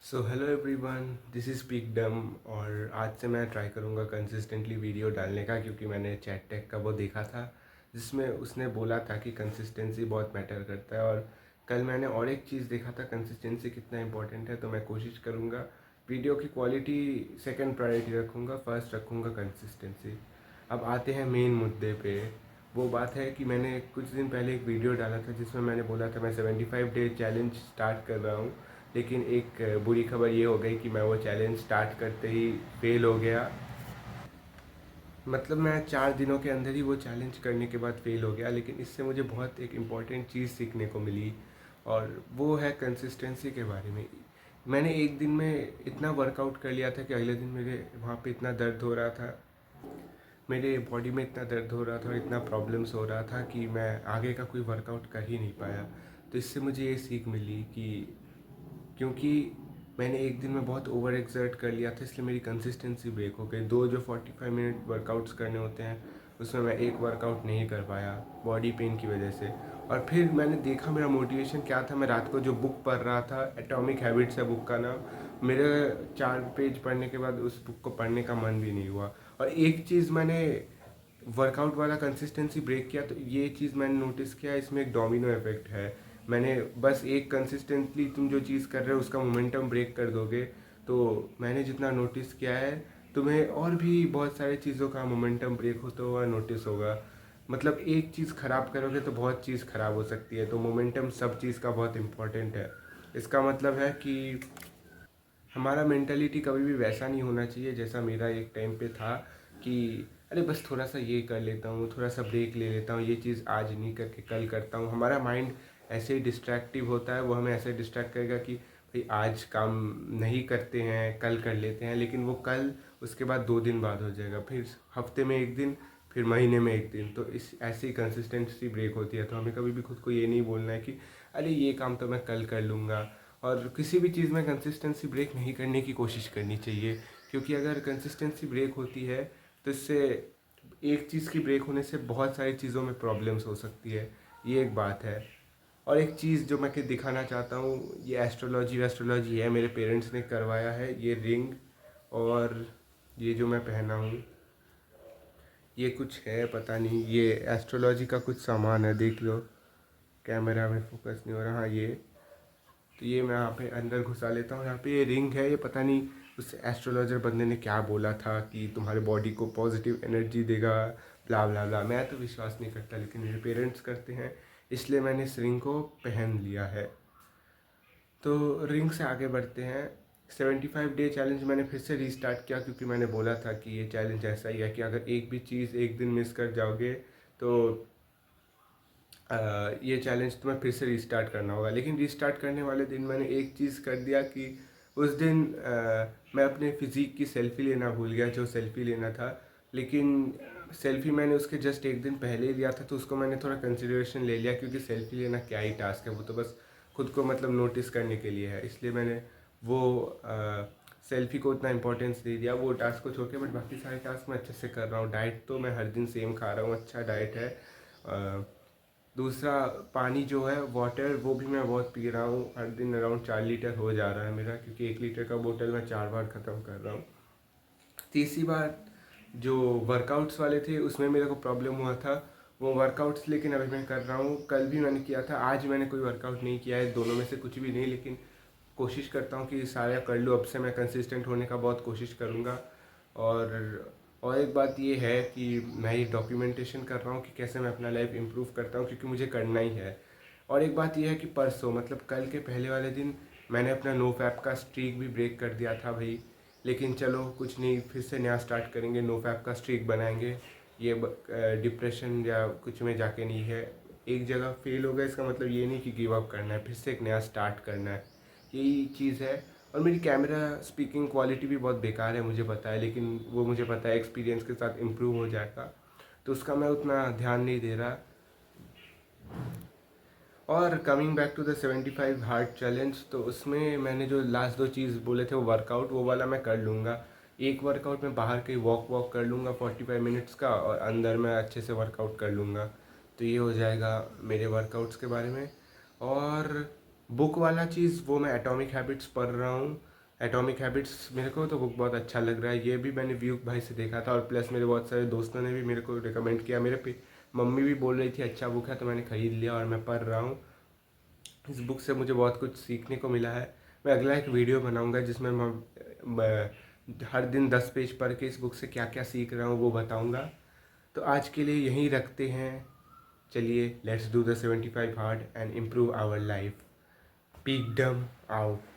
So hello everyone, this is speak डम। और आज से मैं ट्राई करूँगा कंसिस्टेंटली वीडियो डालने का, क्योंकि मैंने चैट टेक का वो देखा था जिसमें उसने बोला था कि कंसिस्टेंसी बहुत मैटर करता है। और कल मैंने और एक चीज़ देखा था, कंसिस्टेंसी कितना इंपॉर्टेंट है। तो मैं कोशिश करूँगा वीडियो की क्वालिटी सेकंड प्रायोरिटी रखूँगा, फर्स्ट रखूँगा कंसिस्टेंसी। अब आते हैं मेन मुद्दे पे। वो बात है कि मैंने कुछ दिन पहले एक वीडियो डाला था जिसमें मैंने बोला था मैं 75 डे चैलेंज स्टार्ट कर रहा हूँ। लेकिन एक बुरी खबर ये हो गई कि मैं वो चैलेंज स्टार्ट करते ही फेल हो गया। मतलब मैं 4 दिनों के अंदर ही वो चैलेंज करने के बाद फेल हो गया। लेकिन इससे मुझे बहुत एक इम्पॉर्टेंट चीज़ सीखने को मिली, और वो है कंसिस्टेंसी के बारे में। मैंने एक दिन में इतना वर्कआउट कर लिया था कि अगले दिन मेरे वहाँ पे इतना दर्द हो रहा था, मेरे बॉडी में इतना दर्द हो रहा था और इतना प्रॉब्लम्स हो रहा था कि मैं आगे का कोई वर्कआउट कर ही नहीं पाया। तो इससे मुझे ये सीख मिली कि क्योंकि मैंने एक दिन में बहुत ओवर एक्सर्ट कर लिया था, इसलिए मेरी कंसिस्टेंसी ब्रेक हो गई। दो जो 45 मिनट वर्कआउट्स करने होते हैं उसमें मैं एक वर्कआउट नहीं कर पाया बॉडी पेन की वजह से। और फिर मैंने देखा मेरा मोटिवेशन क्या था। मैं रात को जो बुक पढ़ रहा था, एटॉमिक हैबिट्स है बुक का नाम, मेरे 4 पेज पढ़ने के बाद उस बुक को पढ़ने का मन भी नहीं हुआ। और एक चीज़ मैंने वर्कआउट वाला कंसिस्टेंसी ब्रेक किया, तो ये चीज़ मैंने नोटिस किया, इसमें एक डोमिनो इफेक्ट है। मैंने बस एक कंसिस्टेंटली तुम जो चीज़ कर रहे हो उसका मोमेंटम ब्रेक कर दोगे, तो मैंने जितना नोटिस किया है, तुम्हें और भी बहुत सारी चीज़ों का मोमेंटम ब्रेक होता हुआ नोटिस होगा। मतलब एक चीज़ ख़राब करोगे तो बहुत चीज़ ख़राब हो सकती है। तो मोमेंटम सब चीज़ का बहुत इम्पॉर्टेंट है। इसका मतलब है कि हमारा मेंटालिटी कभी भी वैसा नहीं होना चाहिए जैसा मेरा एक टाइम पे था, कि अरे बस थोड़ा सा ये कर लेता हूँ, थोड़ा सा ब्रेक ले लेता हूँ, ये चीज़ आज नहीं करके कल करता हूँ। हमारा माइंड ऐसे ही डिस्ट्रैक्टिव होता है, वो हमें ऐसे डिस्ट्रैक्ट करेगा कि भाई आज काम नहीं करते हैं, कल कर लेते हैं। लेकिन वो कल उसके बाद 2 दिन बाद हो जाएगा, फिर हफ्ते में एक दिन, फिर महीने में एक दिन। तो इस ऐसी कंसिस्टेंसी ब्रेक होती है। तो हमें कभी भी खुद को ये नहीं बोलना है कि अरे ये काम तो मैं कल कर लूँगा। और किसी भी चीज़ में कंसिस्टेंसी ब्रेक नहीं करने की कोशिश करनी चाहिए, क्योंकि अगर कंसिस्टेंसी ब्रेक होती है तो इससे एक चीज़ की ब्रेक होने से बहुत सारी चीज़ों में प्रॉब्लम्स हो सकती है। ये एक बात है। और एक चीज़ जो मैं कि दिखाना चाहता हूँ, ये एस्ट्रोलॉजी वेस्ट्रोलॉजी है, मेरे पेरेंट्स ने करवाया है ये रिंग। और ये जो मैं पहना हूँ, ये कुछ है पता नहीं, ये एस्ट्रोलॉजी का कुछ सामान है, देख लो। कैमरा में फोकस नहीं हो रहा। हाँ, ये तो ये मैं यहाँ पे अंदर घुसा लेता हूँ। यहाँ पे ये रिंग है, ये पता नहीं उस एस्ट्रोलॉजर बंदे ने क्या बोला था कि तुम्हारे बॉडी को पॉजिटिव एनर्जी देगा, ब्ला ब्ला ब्ला। मैं तो विश्वास नहीं करता, लेकिन मेरे पेरेंट्स करते हैं, इसलिए मैंने इस रिंग को पहन लिया है। तो रिंग से आगे बढ़ते हैं। 75 डे चैलेंज मैंने फिर से रीस्टार्ट किया, क्योंकि मैंने बोला था कि ये चैलेंज ऐसा ही है कि अगर एक भी चीज़ एक दिन मिस कर जाओगे तो ये चैलेंज तुम्हें फिर से रिस्टार्ट करना होगा। लेकिन रिस्टार्ट करने वाले दिन मैंने एक चीज़ कर दिया कि उस दिन मैं अपने फिज़ीक की सेल्फ़ी लेना भूल गया, जो सेल्फ़ी लेना था। लेकिन सेल्फ़ी मैंने उसके जस्ट एक दिन पहले ही लिया था, तो उसको मैंने थोड़ा कंसिडरेशन ले लिया, क्योंकि सेल्फ़ी लेना क्या ही टास्क है, वो तो बस खुद को मतलब नोटिस करने के लिए है। इसलिए मैंने वो सेल्फ़ी को उतना इंपॉर्टेंस दे दिया, वो टास्क को छोड़ के। बट बाकी सारे टास्क मैं अच्छे से कर रहा हूँ। डाइट तो मैं हर दिन सेम खा रहा हूँ, अच्छा डाइट है। दूसरा, पानी जो है वाटर, वो भी मैं बहुत पी रहा हूँ। हर दिन अराउंड 4 लीटर हो जा रहा है मेरा, क्योंकि 1 लीटर का बोतल मैं 4 बार ख़त्म कर रहा हूँ। तीसरी बात, जो वर्कआउट्स वाले थे उसमें मेरे को प्रॉब्लम हुआ था, वो वर्कआउट्स लेकिन अभी मैं कर रहा हूँ। कल भी मैंने किया था, आज मैंने कोई वर्कआउट नहीं किया है, दोनों में से कुछ भी नहीं। लेकिन कोशिश करता हूँ कि सारा कर लूँ। अब से मैं कंसिस्टेंट होने का बहुत कोशिश करूँगा। और एक बात ये है कि मैं ये डॉक्यूमेंटेशन कर रहा हूँ कि कैसे मैं अपना लाइफ इम्प्रूव करता हूँ, क्योंकि मुझे करना ही है। और एक बात ये है कि परसों मतलब कल के पहले वाले दिन मैंने अपना नो फैप का स्ट्रीक भी ब्रेक कर दिया था भाई। लेकिन चलो कुछ नहीं, फिर से नया स्टार्ट करेंगे, नो फैप का स्ट्रीक बनाएंगे। ये डिप्रेशन या कुछ में जाके नहीं है। एक जगह फेल हो गया इसका मतलब ये नहीं कि गिव अप करना है, फिर से एक नया स्टार्ट करना है, यही चीज़ है। और मेरी कैमरा स्पीकिंग क्वालिटी भी बहुत बेकार है, मुझे पता है, लेकिन वो मुझे पता है एक्सपीरियंस के साथ इम्प्रूव हो जाएगा, तो उसका मैं उतना ध्यान नहीं दे रहा। और coming back to the 75 hard challenge, तो उसमें मैंने जो लास्ट 2 चीज़ बोले थे, वो वर्कआउट वो वाला मैं कर लूँगा। एक वर्कआउट में बाहर कहीं वॉक वॉक कर लूँगा 45 मिनट्स का, और अंदर मैं अच्छे से वर्कआउट कर लूँगा। तो ये हो जाएगा मेरे वर्कआउट्स के बारे में। और बुक वाला चीज़ वो मैं एटॉमिक हैबिट्स पढ़ रहा हूँ। एटॉमिक हैबिट्स मेरे को तो बुक बहुत अच्छा लग रहा है। ये भी मैंने व्यूक भाई से देखा था और प्लस मेरे बहुत सारे दोस्तों ने भी मेरे को रिकमेंड किया। मेरे पे मम्मी भी बोल रही थी अच्छा बुक है, तो मैंने ख़रीद लिया और मैं पढ़ रहा हूँ। इस बुक से मुझे बहुत कुछ सीखने को मिला है। मैं अगला एक वीडियो बनाऊंगा जिसमें मैं हर दिन 10 पेज पढ़ के इस बुक से क्या क्या सीख रहा हूँ वो बताऊंगा। तो आज के लिए यहीं रखते हैं। चलिए, let's do the 75 hard and improve our life. Peakdom out.